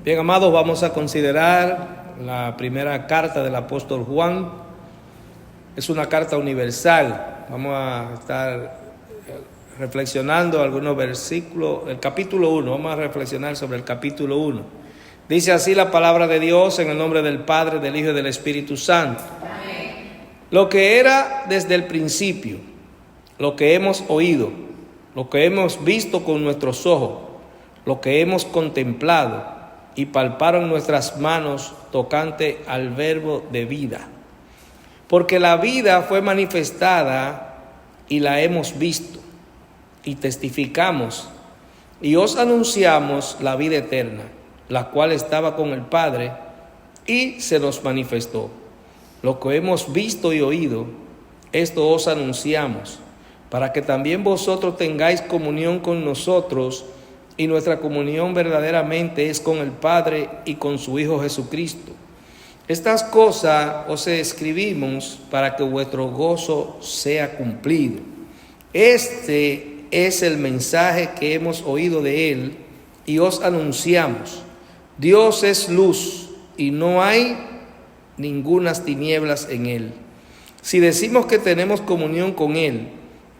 Bien, amados, vamos a considerar la primera carta del apóstol Juan. Es una carta universal. Vamos a estar reflexionando algunos versículos. El capítulo 1, vamos a reflexionar sobre el capítulo 1. Dice así la palabra de Dios en el nombre del Padre, del Hijo y del Espíritu Santo. Amén. Lo que era desde el principio, lo que hemos oído, lo que hemos visto con nuestros ojos, lo que hemos contemplado y palparon nuestras manos tocante al verbo de vida. Porque la vida fue manifestada y la hemos visto y testificamos y os anunciamos la vida eterna, la cual estaba con el Padre y se nos manifestó. Lo que hemos visto y oído, esto os anunciamos, para que también vosotros tengáis comunión con nosotros, y nuestra comunión verdaderamente es con el Padre y con su Hijo Jesucristo. Estas cosas os escribimos para que vuestro gozo sea cumplido. Este es el mensaje que hemos oído de Él y os anunciamos. Dios es luz y no hay ningunas tinieblas en Él. Si decimos que tenemos comunión con Él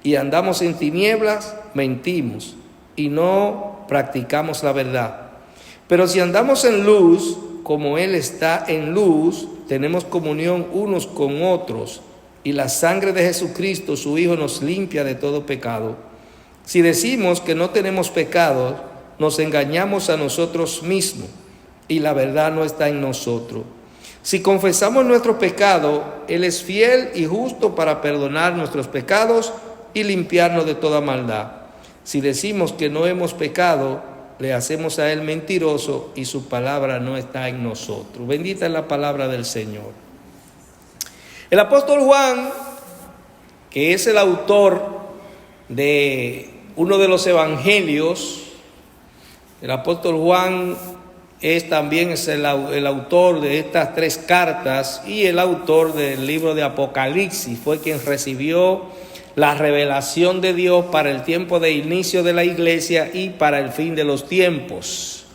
y andamos en tinieblas, mentimos y no practicamos la verdad. Pero si andamos en luz, como Él está en luz, tenemos comunión unos con otros, y la sangre de Jesucristo, su Hijo, nos limpia de todo pecado. Si decimos que no tenemos pecado, nos engañamos a nosotros mismos, y la verdad no está en nosotros. Si confesamos nuestros pecados, Él es fiel y justo para perdonar nuestros pecados y limpiarnos de toda maldad. Si decimos que no hemos pecado, le hacemos a Él mentiroso y su palabra no está en nosotros. Bendita es la palabra del Señor. El apóstol Juan, que es el autor de uno de los evangelios, el apóstol Juan también es el autor de estas 3 cartas y el autor del libro de Apocalipsis. Fue quien recibió la revelación de Dios para el tiempo de inicio de la iglesia y para el fin de los tiempos.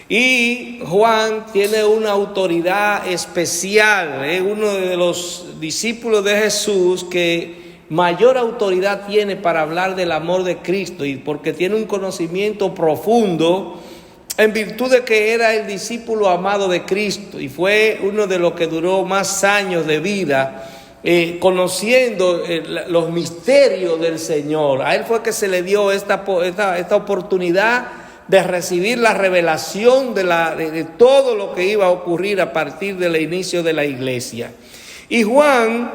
Y Juan tiene una autoridad especial, es uno de los discípulos de Jesús que mayor autoridad tiene para hablar del amor de Cristo, y porque tiene un conocimiento profundo en virtud de que era el discípulo amado de Cristo y fue uno de los que duró más años de vida conociendo los misterios del Señor. A él fue que se le dio esta oportunidad de recibir la revelación de todo lo que iba a ocurrir a partir del inicio de la iglesia. Y Juan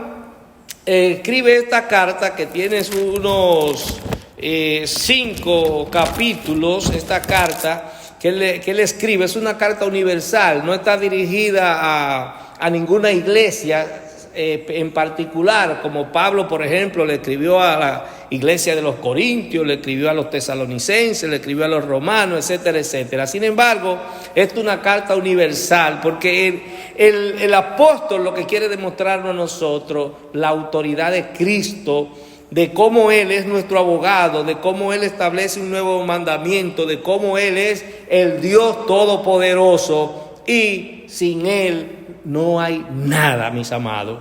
escribe esta carta que tiene unos 5 capítulos. Esta carta que él escribe es una carta universal, no está dirigida a ninguna iglesia en particular, como Pablo, por ejemplo, le escribió a la iglesia de los Corintios, le escribió a los tesalonicenses, le escribió a los romanos, etcétera, etcétera. Sin embargo, es una carta universal, porque el apóstol lo que quiere demostrarnos a nosotros, la autoridad de Cristo, de cómo Él es nuestro abogado, de cómo Él establece un nuevo mandamiento, de cómo Él es el Dios todopoderoso, y sin Él no hay nada, mis amados.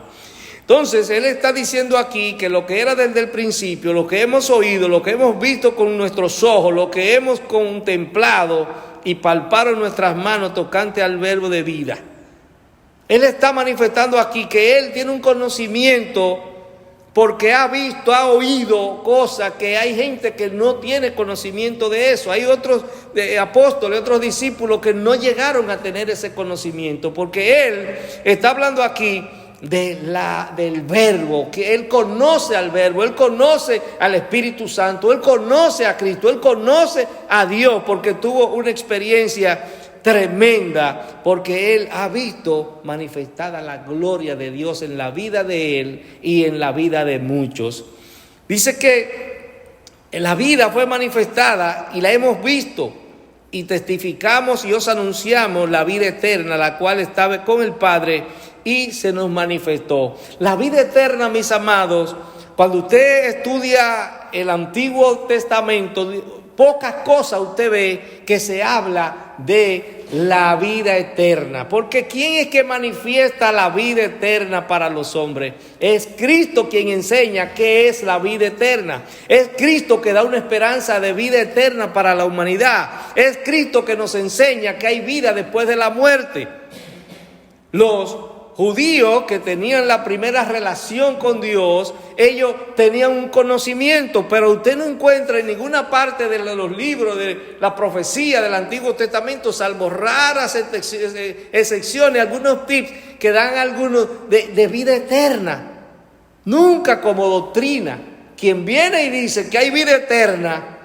Entonces, Él está diciendo aquí que lo que era desde el principio, lo que hemos oído, lo que hemos visto con nuestros ojos, lo que hemos contemplado y palparon nuestras manos tocante al verbo de vida. Él está manifestando aquí que Él tiene un conocimiento porque ha visto, ha oído cosas que hay gente que no tiene conocimiento de eso. Hay otros apóstoles, otros discípulos que no llegaron a tener ese conocimiento, porque Él está hablando aquí del verbo, que Él conoce al verbo, Él conoce al Espíritu Santo, Él conoce a Cristo, Él conoce a Dios, porque tuvo una experiencia tremenda, porque Él ha visto manifestada la gloria de Dios en la vida de Él y en la vida de muchos. Dice que la vida fue manifestada y la hemos visto y testificamos y os anunciamos la vida eterna, la cual estaba con el Padre y se nos manifestó. La vida eterna, mis amados, cuando usted estudia el Antiguo Testamento, pocas cosas usted ve que se habla de la vida eterna. Porque ¿quién es que manifiesta la vida eterna para los hombres? Es Cristo quien enseña qué es la vida eterna. Es Cristo que da una esperanza de vida eterna para la humanidad. Es Cristo que nos enseña que hay vida después de la muerte. Los judíos que tenían la primera relación con Dios, ellos tenían un conocimiento, pero usted no encuentra en ninguna parte de los libros de la profecía del Antiguo Testamento, salvo raras excepciones, algunos tips que dan algunos de vida eterna. Nunca como doctrina. Quien viene y dice que hay vida eterna,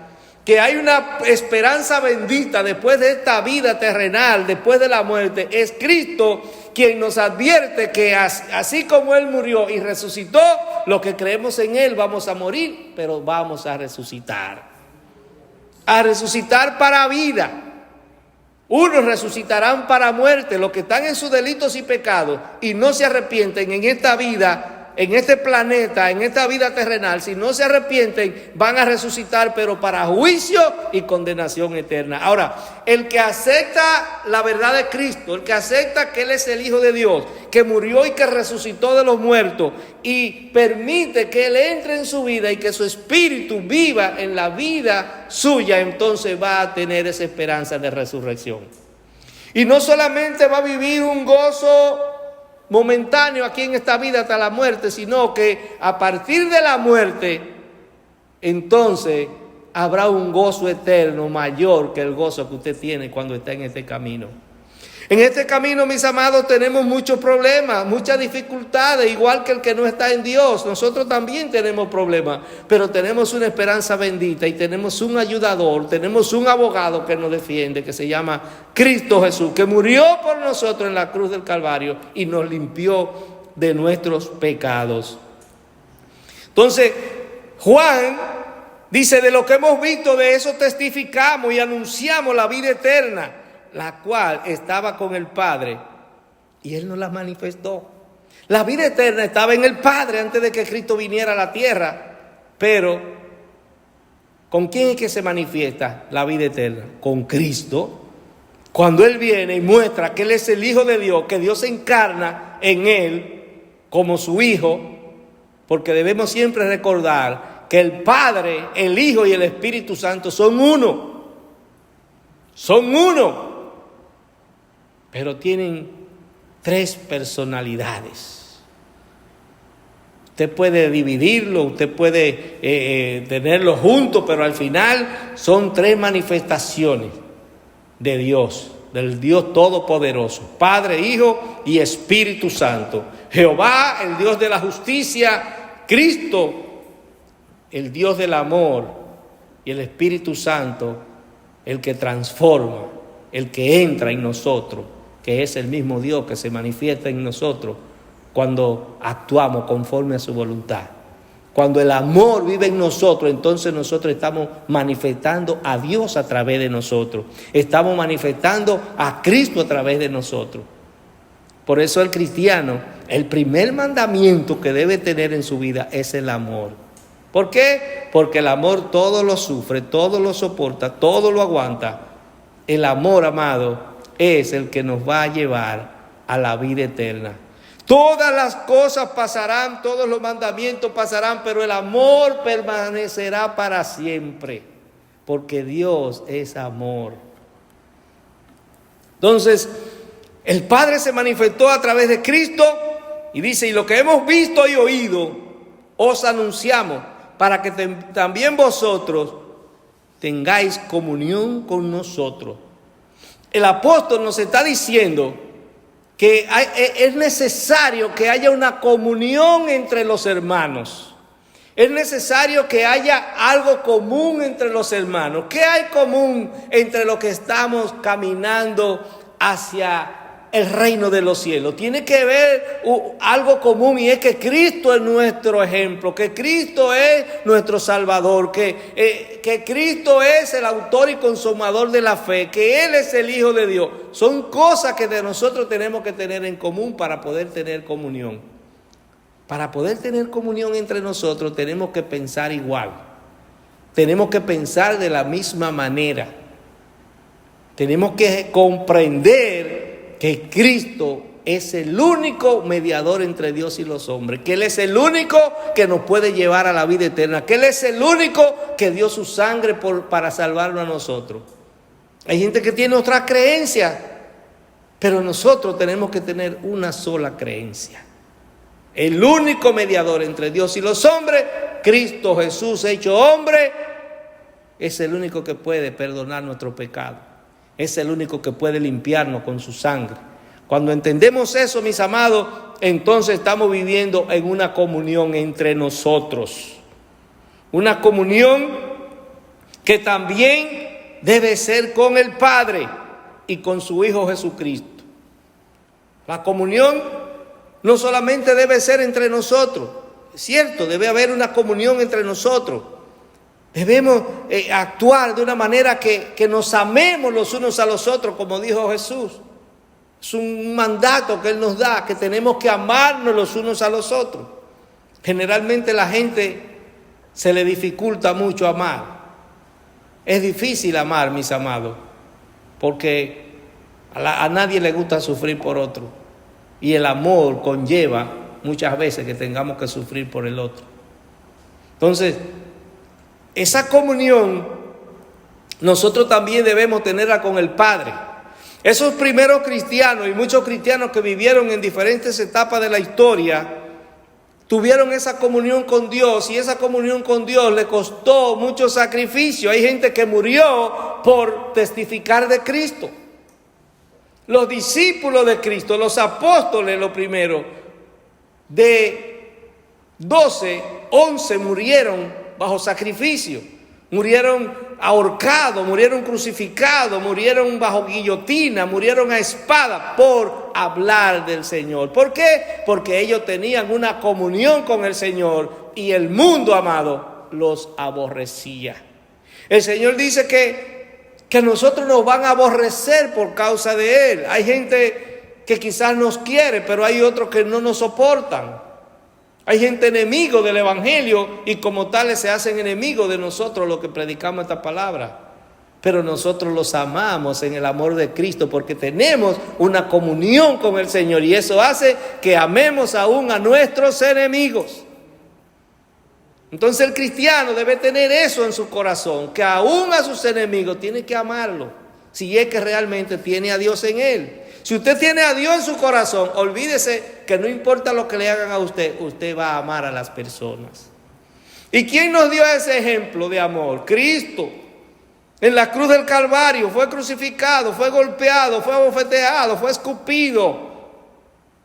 que hay una esperanza bendita después de esta vida terrenal, después de la muerte, es Cristo quien nos advierte que así como Él murió y resucitó, los que creemos en Él vamos a morir, pero vamos a resucitar. A resucitar para vida. Unos resucitarán para muerte, los que están en sus delitos y pecados y no se arrepienten en esta vida, en este planeta, en esta vida terrenal. Si no se arrepienten, van a resucitar, pero para juicio y condenación eterna. Ahora, el que acepta la verdad de Cristo, el que acepta que Él es el Hijo de Dios, que murió y que resucitó de los muertos, y permite que Él entre en su vida y que su espíritu viva en la vida suya, entonces va a tener esa esperanza de resurrección. Y no solamente va a vivir un gozo momentáneo aquí en esta vida hasta la muerte, sino que a partir de la muerte, entonces habrá un gozo eterno mayor que el gozo que usted tiene cuando está en este camino. En este camino, mis amados, tenemos muchos problemas, muchas dificultades, igual que el que no está en Dios. Nosotros también tenemos problemas, pero tenemos una esperanza bendita y tenemos un ayudador, tenemos un abogado que nos defiende, que se llama Cristo Jesús, que murió por nosotros en la cruz del Calvario y nos limpió de nuestros pecados. Entonces, Juan dice, de lo que hemos visto, de eso testificamos y anunciamos la vida eterna, la cual estaba con el Padre y Él nos la manifestó. La vida eterna estaba en el Padre antes de que Cristo viniera a la tierra. Pero ¿con quién es que se manifiesta la vida eterna? Con Cristo. Cuando Él viene y muestra que Él es el Hijo de Dios, que Dios se encarna en Él como su Hijo, porque debemos siempre recordar que el Padre, el Hijo y el Espíritu Santo son uno. Son uno. Pero tienen tres personalidades. Usted puede dividirlo, usted puede tenerlo juntos, pero al final son tres manifestaciones de Dios, del Dios Todopoderoso, Padre, Hijo y Espíritu Santo. Jehová, el Dios de la justicia, Cristo, el Dios del amor, y el Espíritu Santo, el que transforma, el que entra en nosotros, que es el mismo Dios que se manifiesta en nosotros cuando actuamos conforme a su voluntad. Cuando el amor vive en nosotros, entonces nosotros estamos manifestando a Dios a través de nosotros. Estamos manifestando a Cristo a través de nosotros. Por eso el cristiano, el primer mandamiento que debe tener en su vida es el amor. ¿Por qué? Porque el amor todo lo sufre, todo lo soporta, todo lo aguanta. El amor, amado, es el que nos va a llevar a la vida eterna. Todas las cosas pasarán, todos los mandamientos pasarán, pero el amor permanecerá para siempre, porque Dios es amor. Entonces, el Padre se manifestó a través de Cristo y dice, y lo que hemos visto y oído, os anunciamos, para que también vosotros tengáis comunión con nosotros. El apóstol nos está diciendo que es necesario que haya una comunión entre los hermanos. Es necesario que haya algo común entre los hermanos. ¿Qué hay común entre los que estamos caminando hacia el reino de los cielos? Tiene que haber algo común, y es que Cristo es nuestro ejemplo, que Cristo es nuestro Salvador, que Cristo es el autor y consumador de la fe, que Él es el Hijo de Dios. Son cosas que de nosotros tenemos que tener en común para poder tener comunión. Para poder tener comunión entre nosotros tenemos que pensar igual, tenemos que pensar de la misma manera. Tenemos que comprender que Cristo es el único mediador entre Dios y los hombres, que Él es el único que nos puede llevar a la vida eterna, que Él es el único que dio su sangre para salvarnos a nosotros. Hay gente que tiene otra creencia, pero nosotros tenemos que tener una sola creencia. El único mediador entre Dios y los hombres, Cristo Jesús hecho hombre, es el único que puede perdonar nuestros pecados. Es el único que puede limpiarnos con su sangre. Cuando entendemos eso, mis amados, entonces estamos viviendo en una comunión entre nosotros. Una comunión que también debe ser con el Padre y con su Hijo Jesucristo. La comunión no solamente debe ser entre nosotros, es cierto, debe haber una comunión entre nosotros. Debemos actuar de una manera que nos amemos los unos a los otros, como dijo Jesús. Es un mandato que Él nos da, que tenemos que amarnos los unos a los otros. Generalmente la gente se le dificulta mucho amar. Es difícil amar, mis amados, porque a nadie le gusta sufrir por otro. Y el amor conlleva muchas veces que tengamos que sufrir por el otro. Entonces, esa comunión nosotros también debemos tenerla con el Padre. Esos primeros cristianos y muchos cristianos que vivieron en diferentes etapas de la historia tuvieron esa comunión con Dios, y esa comunión con Dios le costó mucho sacrificio. Hay gente que murió por testificar de Cristo. Los discípulos de Cristo, los apóstoles, lo primero, de 12, 11 murieron bajo sacrificio. Murieron ahorcados, murieron crucificados, murieron bajo guillotina, murieron a espada por hablar del Señor. ¿Por qué? Porque ellos tenían una comunión con el Señor y el mundo, amado, los aborrecía. El Señor dice que nosotros nos van a aborrecer por causa de Él. Hay gente que quizás nos quiere, pero hay otros que no nos soportan. Hay gente enemigo del Evangelio y como tales se hacen enemigos de nosotros los que predicamos esta palabra. Pero nosotros los amamos en el amor de Cristo porque tenemos una comunión con el Señor, y eso hace que amemos aún a nuestros enemigos. Entonces el cristiano debe tener eso en su corazón, que aún a sus enemigos tiene que amarlo, si es que realmente tiene a Dios en él. Si usted tiene a Dios en su corazón, olvídese que no importa lo que le hagan a usted, usted va a amar a las personas. ¿Y quién nos dio ese ejemplo de amor? Cristo. En la cruz del Calvario fue crucificado, fue golpeado, fue abofeteado, fue escupido,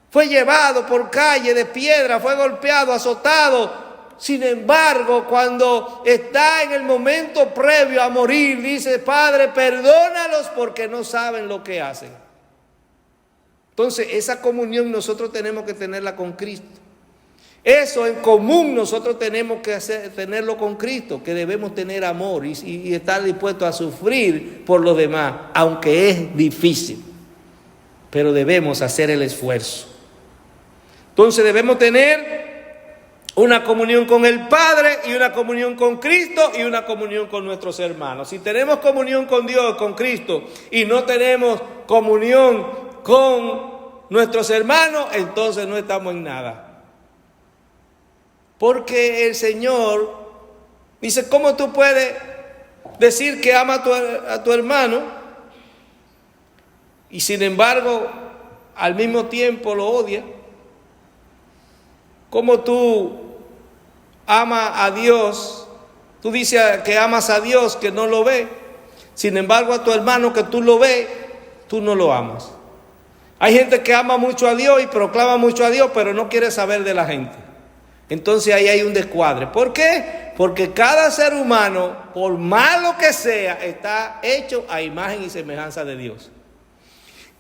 fue llevado por calle de piedra, fue golpeado, azotado. Sin embargo, cuando está en el momento previo a morir, dice: Padre, perdónalos porque no saben lo que hacen. Entonces, esa comunión nosotros tenemos que tenerla con Cristo. Eso en común nosotros tenemos que tenerlo con Cristo, que debemos tener amor y estar dispuestos a sufrir por los demás, aunque es difícil, pero debemos hacer el esfuerzo. Entonces debemos tener una comunión con el Padre y una comunión con Cristo y una comunión con nuestros hermanos. Si tenemos comunión con Dios, con Cristo, y no tenemos comunión con nuestros hermanos, entonces no estamos en nada. Porque el Señor dice: ¿cómo tú puedes decir que ama a tu hermano y sin embargo al mismo tiempo lo odia? ¿Cómo tú amas a Dios? Tú dices que amas a Dios, que no lo ves. Sin embargo, a tu hermano que tú lo ves, tú no lo amas. Hay gente que ama mucho a Dios y proclama mucho a Dios, pero no quiere saber de la gente. Entonces ahí hay un descuadre. ¿Por qué? Porque cada ser humano, por malo que sea, está hecho a imagen y semejanza de Dios.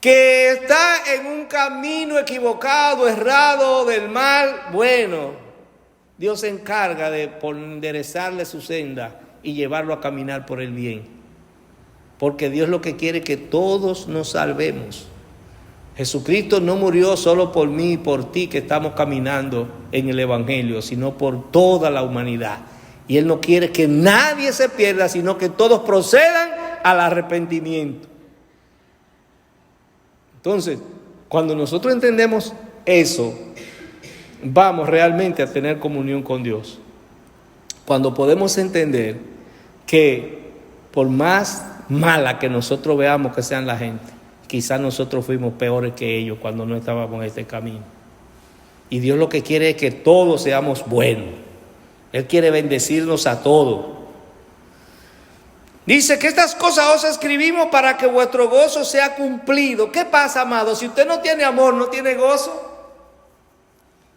Que está en un camino equivocado, errado, del mal, bueno, Dios se encarga de enderezarle su senda y llevarlo a caminar por el bien. Porque Dios lo que quiere es que todos nos salvemos. Jesucristo no murió solo por mí y por ti que estamos caminando en el Evangelio, sino por toda la humanidad. Y Él no quiere que nadie se pierda, sino que todos procedan al arrepentimiento. Entonces, cuando nosotros entendemos eso, vamos realmente a tener comunión con Dios. Cuando podemos entender que por más mala que nosotros veamos que sean la gente, quizás nosotros fuimos peores que ellos cuando no estábamos en este camino. Y Dios lo que quiere es que todos seamos buenos. Él quiere bendecirnos a todos. Dice que estas cosas os escribimos para que vuestro gozo sea cumplido. ¿Qué pasa, amado? Si usted no tiene amor, ¿no tiene gozo?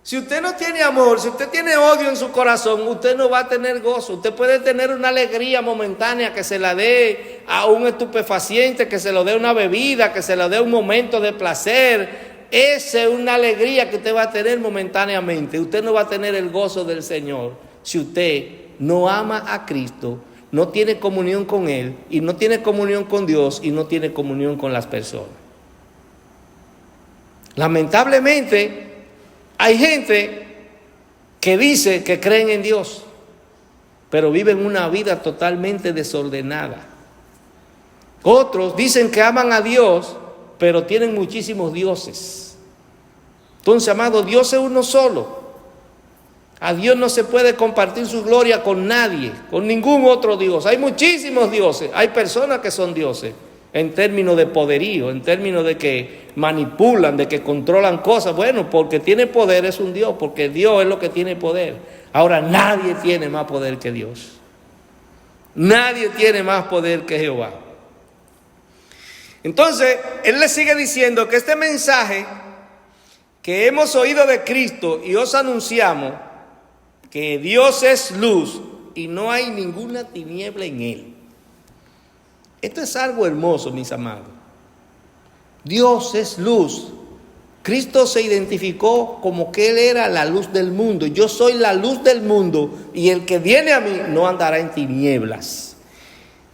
Si usted no tiene amor, si usted tiene odio en su corazón, usted no va a tener gozo. Usted puede tener una alegría momentánea que se la dé a un estupefaciente, que se lo dé una bebida, que se lo dé un momento de placer. Esa es una alegría que usted va a tener momentáneamente. Usted no va a tener el gozo del Señor si usted no ama a Cristo, no tiene comunión con Él, y no tiene comunión con Dios, y no tiene comunión con las personas. Lamentablemente, hay gente que dice que creen en Dios, pero viven una vida totalmente desordenada. Otros dicen que aman a Dios, pero tienen muchísimos dioses. Entonces, amado, Dios es uno solo. A Dios no se puede compartir su gloria con nadie, con ningún otro Dios. Hay muchísimos dioses, hay personas que son dioses en términos de poderío, en términos de que manipulan, de que controlan cosas. Bueno, porque tiene poder es un Dios, porque Dios es lo que tiene poder. Ahora, nadie tiene más poder que Dios. Nadie tiene más poder que Jehová. Entonces, Él le sigue diciendo que este mensaje que hemos oído de Cristo y os anunciamos, que Dios es luz y no hay ninguna tiniebla en Él. Esto es algo hermoso, mis amados. Dios es luz. Cristo se identificó como que Él era la luz del mundo. Yo soy la luz del mundo y el que viene a mí no andará en tinieblas.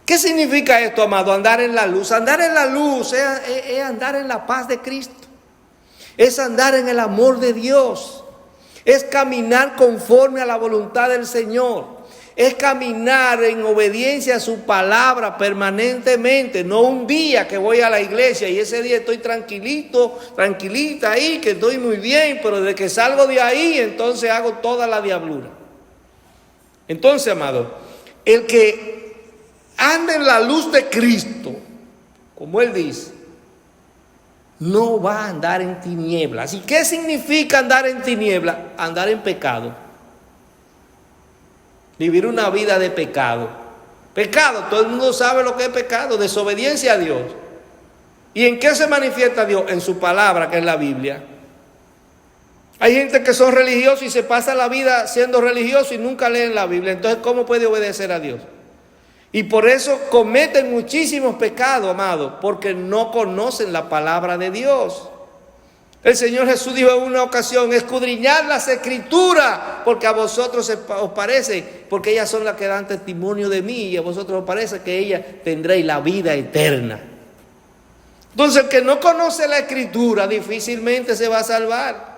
¿Qué significa esto, amado? Andar en la luz. Andar en la luz es andar en la paz de Cristo. Es andar en el amor de Dios. Es caminar conforme a la voluntad del Señor. Es caminar en obediencia a su palabra permanentemente. No un día que voy a la iglesia y ese día estoy tranquilito, tranquilita ahí, que estoy muy bien, pero desde que salgo de ahí, entonces hago toda la diablura. Entonces, amado, el que anda en la luz de Cristo, como Él dice, no va a andar en tinieblas. ¿Y qué significa andar en tinieblas? Andar en pecado. Vivir una vida de pecado. Pecado, todo el mundo sabe lo que es pecado, desobediencia a Dios. ¿Y en qué se manifiesta Dios? En su palabra, que es la Biblia. Hay gente que son religiosos y se pasa la vida siendo religiosos y nunca leen la Biblia. Entonces, ¿cómo puede obedecer a Dios? Y por eso cometen muchísimos pecados, amados, porque no conocen la palabra de Dios. El Señor Jesús dijo en una ocasión: escudriñad las Escrituras, porque a vosotros os parece, porque ellas son las que dan testimonio de mí, y a vosotros os parece que ellas tendréis la vida eterna. Entonces, el que no conoce la Escritura difícilmente se va a salvar.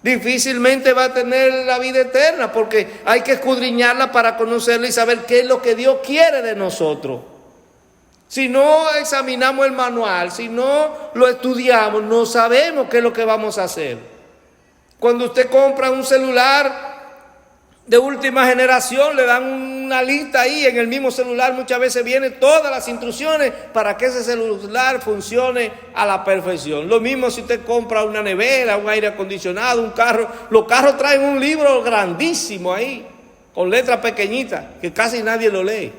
Difícilmente va a tener la vida eterna, porque hay que escudriñarla para conocerla y saber qué es lo que Dios quiere de nosotros. Si no examinamos el manual, si no lo estudiamos, no sabemos qué es lo que vamos a hacer. Cuando usted compra un celular de última generación, le dan una lista ahí, en el mismo celular muchas veces vienen todas las instrucciones para que ese celular funcione a la perfección. Lo mismo si usted compra una nevera, un aire acondicionado, un carro. Los carros traen un libro grandísimo ahí, con letras pequeñitas, que casi nadie lo lee.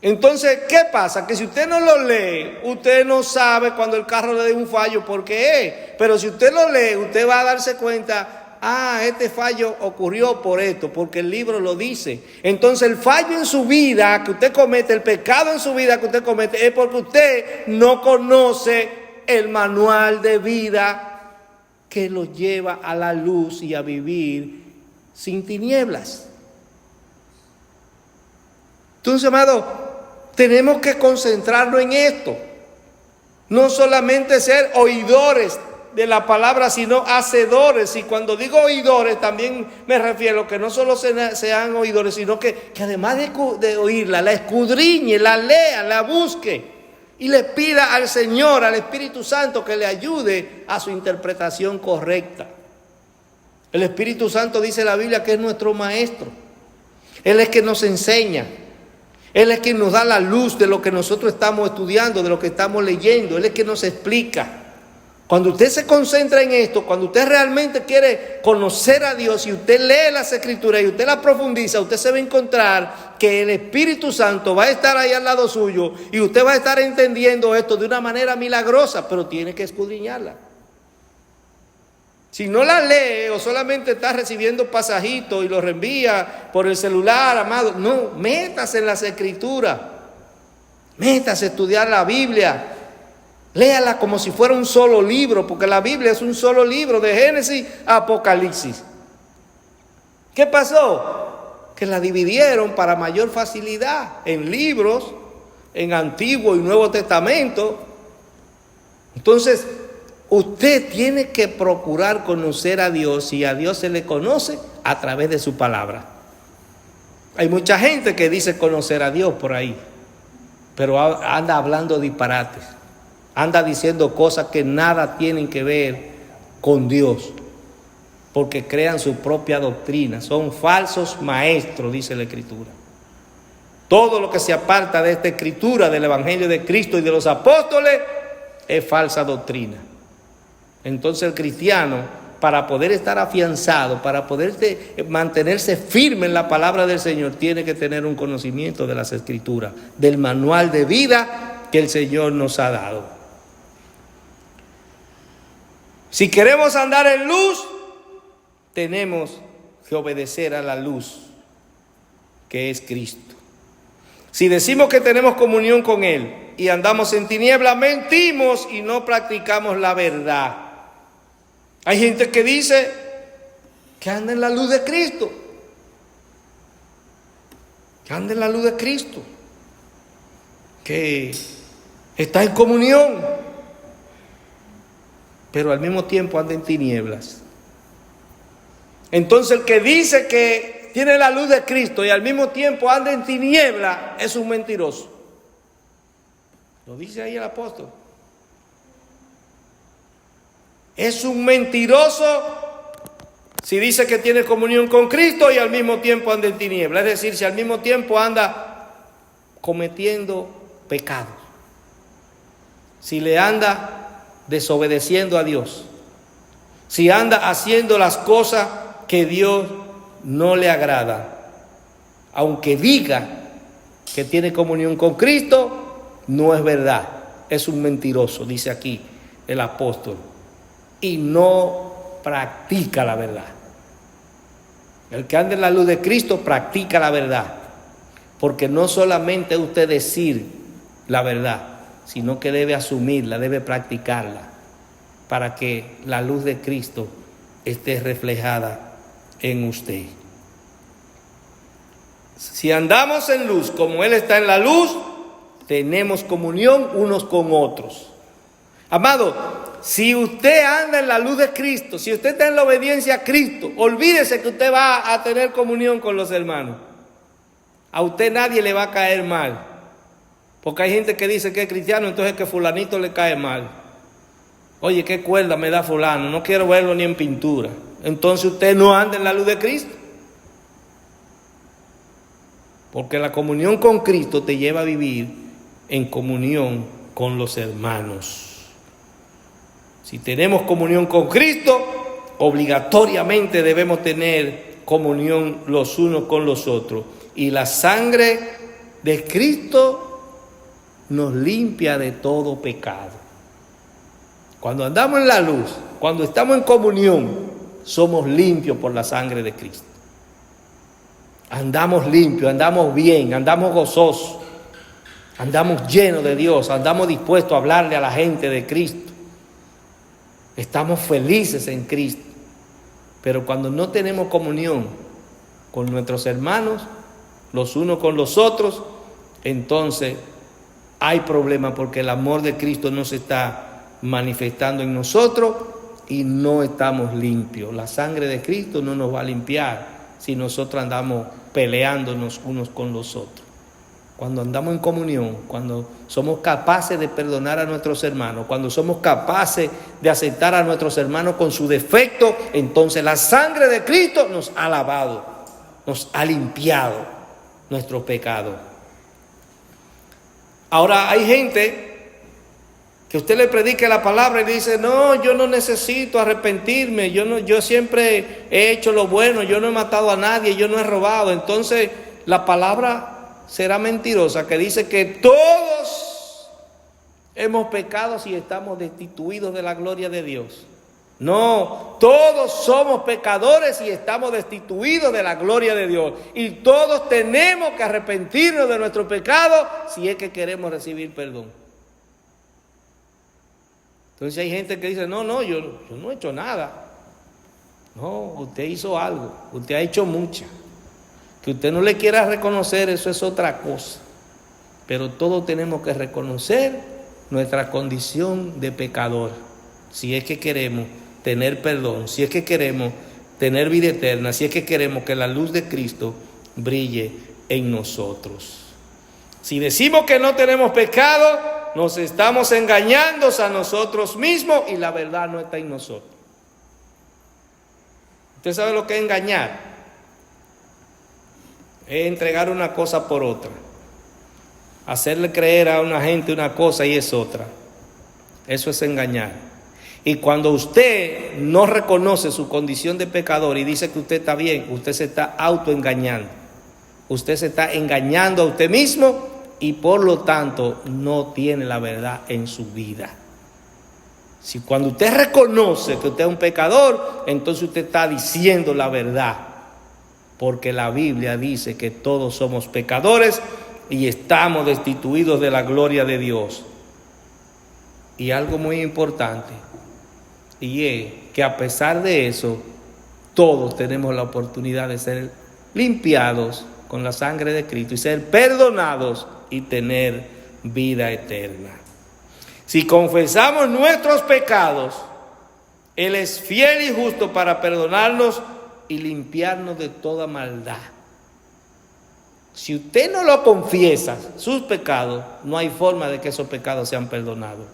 Entonces, ¿qué pasa? Que si usted no lo lee, usted no sabe cuando el carro le dé un fallo por qué es. Pero si usted lo lee, usted va a darse cuenta: este fallo ocurrió por esto, porque el libro lo dice. Entonces, el fallo en su vida que usted comete, el pecado en su vida que usted comete, es porque usted no conoce el manual de vida que lo lleva a la luz y a vivir sin tinieblas. Entonces, amado, tenemos que concentrarnos en esto. No solamente ser oidores de la palabra, sino hacedores. Y cuando digo oidores, también me refiero que no solo sean oidores, sino que además de oírla, la escudriñe, la lea, la busque. y le pida al Señor, al Espíritu Santo, que le ayude a su interpretación correcta. El Espíritu Santo, dice la Biblia, que es nuestro maestro. Él es quien nos enseña. Él es quien nos da la luz de lo que nosotros estamos estudiando, de lo que estamos leyendo. Él es quien nos explica. Cuando usted se concentra en esto, cuando usted realmente quiere conocer a Dios y usted lee las Escrituras y usted las profundiza, usted se va a encontrar que el Espíritu Santo va a estar ahí al lado suyo y usted va a estar entendiendo esto de una manera milagrosa, pero tiene que escudriñarla. Si no la lee o solamente está recibiendo pasajitos y los reenvía por el celular, amado, no, métase en las Escrituras, métase a estudiar la Biblia. Léala como si fuera un solo libro, porque la Biblia es un solo libro, de Génesis a Apocalipsis. ¿Qué pasó? Que la dividieron para mayor facilidad en libros, en Antiguo y Nuevo Testamento. Entonces, usted tiene que procurar conocer a Dios, y a Dios se le conoce a través de su palabra. Hay mucha gente que dice conocer a Dios por ahí, pero anda hablando disparates. Anda diciendo cosas que nada tienen que ver con Dios, porque crean su propia doctrina. Son falsos maestros, dice la Escritura. Todo lo que se aparta de esta Escritura, del Evangelio de Cristo y de los apóstoles, es falsa doctrina. Entonces el cristiano, para poder estar afianzado, para poder mantenerse firme en la palabra del Señor, tiene que tener un conocimiento de las Escrituras, del manual de vida que el Señor nos ha dado. Si queremos andar en luz, tenemos que obedecer a la luz, que es Cristo. Si decimos que tenemos comunión con Él y andamos en tinieblas, mentimos y no practicamos la verdad. Hay gente que dice que anda en la luz de Cristo, que anda en la luz de Cristo, que está en comunión, pero al mismo tiempo anda en tinieblas. Entonces el que dice que tiene la luz de Cristo y al mismo tiempo anda en tinieblas es un mentiroso. Lo dice ahí el apóstol. Es un mentiroso si dice que tiene comunión con Cristo y al mismo tiempo anda en tinieblas. Es decir, si al mismo tiempo anda cometiendo pecados. Si le anda desobedeciendo a Dios, si anda haciendo las cosas que Dios no le agrada, aunque diga que tiene comunión con Cristo, no es verdad, es un mentiroso, dice aquí el apóstol, y no practica la verdad. El que anda en la luz de Cristo practica la verdad, porque no solamente usted decir la verdad, sino que debe asumirla, debe practicarla, para que la luz de Cristo esté reflejada en usted. Si andamos en luz como Él está en la luz, tenemos comunión unos con otros. Amado, si usted anda en la luz de Cristo, si usted está en la obediencia a Cristo, olvídese que usted va a tener comunión con los hermanos. A usted nadie le va a caer mal. Porque hay gente que dice que es cristiano, entonces que fulanito le cae mal. Oye, qué cuerda me da fulano, no quiero verlo ni en pintura. Entonces usted no anda en la luz de Cristo. Porque la comunión con Cristo te lleva a vivir en comunión con los hermanos. Si tenemos comunión con Cristo, obligatoriamente debemos tener comunión los unos con los otros. Y la sangre de Cristo nos limpia de todo pecado. Cuando andamos en la luz, cuando estamos en comunión, somos limpios por la sangre de Cristo. Andamos limpios, andamos bien, andamos gozosos, andamos llenos de Dios, andamos dispuestos a hablarle a la gente de Cristo. Estamos felices en Cristo. Pero cuando no tenemos comunión con nuestros hermanos, los unos con los otros, entonces hay problema, porque el amor de Cristo no se está manifestando en nosotros y no estamos limpios. La sangre de Cristo no nos va a limpiar si nosotros andamos peleándonos unos con los otros. cuando andamos en comunión, cuando somos capaces de perdonar a nuestros hermanos, cuando somos capaces de aceptar a nuestros hermanos con su defecto, entonces la sangre de Cristo nos ha lavado, nos ha limpiado nuestros pecados. Ahora hay gente que usted le predique la palabra y dice, no, yo no necesito arrepentirme, yo siempre he hecho lo bueno, yo no he matado a nadie, yo no he robado. Entonces la palabra será mentirosa que dice que todos hemos pecado y estamos destituidos de la gloria de Dios. No, todos somos pecadores y estamos destituidos de la gloria de Dios. Y todos tenemos que arrepentirnos de nuestro pecado si es que queremos recibir perdón. Entonces hay gente que dice, no, yo no he hecho nada. No, usted hizo algo, usted ha hecho mucho. Que usted no le quiera reconocer, eso es otra cosa. Pero todos tenemos que reconocer nuestra condición de pecador. Si es que queremos tener perdón, si es que queremos tener vida eterna, si es que queremos que la luz de Cristo brille en nosotros. Si decimos que no tenemos pecado, nos estamos engañando a nosotros mismos y la verdad no está en nosotros. ¿Usted sabe lo que es engañar? Es entregar una cosa por otra. Hacerle creer a una gente una cosa y es otra. Eso es engañar. Y cuando usted no reconoce su condición de pecador y dice que usted está bien, usted se está autoengañando. Usted se está engañando a usted mismo y por lo tanto no tiene la verdad en su vida. Si cuando usted reconoce que usted es un pecador, entonces usted está diciendo la verdad. Porque la Biblia dice que todos somos pecadores y estamos destituidos de la gloria de Dios. Y algo muy importante, y es que a pesar de eso, todos tenemos la oportunidad de ser limpiados con la sangre de Cristo y ser perdonados y tener vida eterna. Si confesamos nuestros pecados, Él es fiel y justo para perdonarnos y limpiarnos de toda maldad. Si usted no lo confiesa, sus pecados, no hay forma de que esos pecados sean perdonados.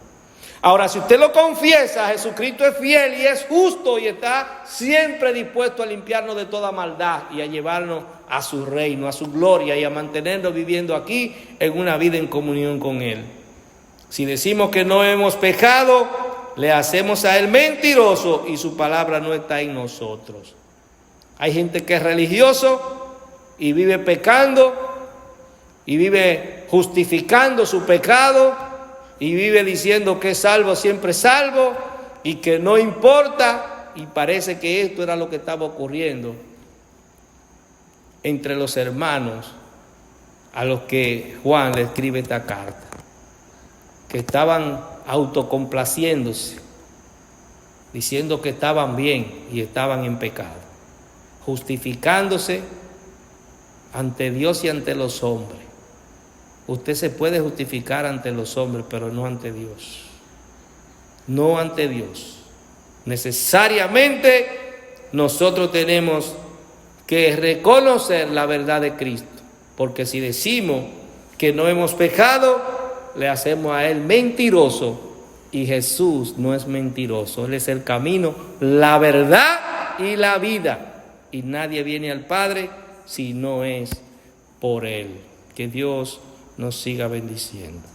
Ahora, si usted lo confiesa, Jesucristo es fiel y es justo y está siempre dispuesto a limpiarnos de toda maldad y a llevarnos a su reino, a su gloria y a mantenernos viviendo aquí en una vida en comunión con Él. Si decimos que no hemos pecado, le hacemos a Él mentiroso y su palabra no está en nosotros. Hay gente que es religioso y vive pecando y vive justificando su pecado y vive diciendo que es salvo, siempre salvo y que no importa, y parece que esto era lo que estaba ocurriendo entre los hermanos a los que Juan le escribe esta carta, que estaban autocomplaciéndose, diciendo que estaban bien y estaban en pecado, justificándose ante Dios y ante los hombres. Usted se puede justificar ante los hombres, pero no ante Dios. No ante Dios. Necesariamente nosotros tenemos que reconocer la verdad de Cristo, porque si decimos que no hemos pecado, le hacemos a Él mentiroso, y Jesús no es mentiroso. Él es el camino, la verdad y la vida, y nadie viene al Padre si no es por Él. Que Dios nos siga bendiciendo.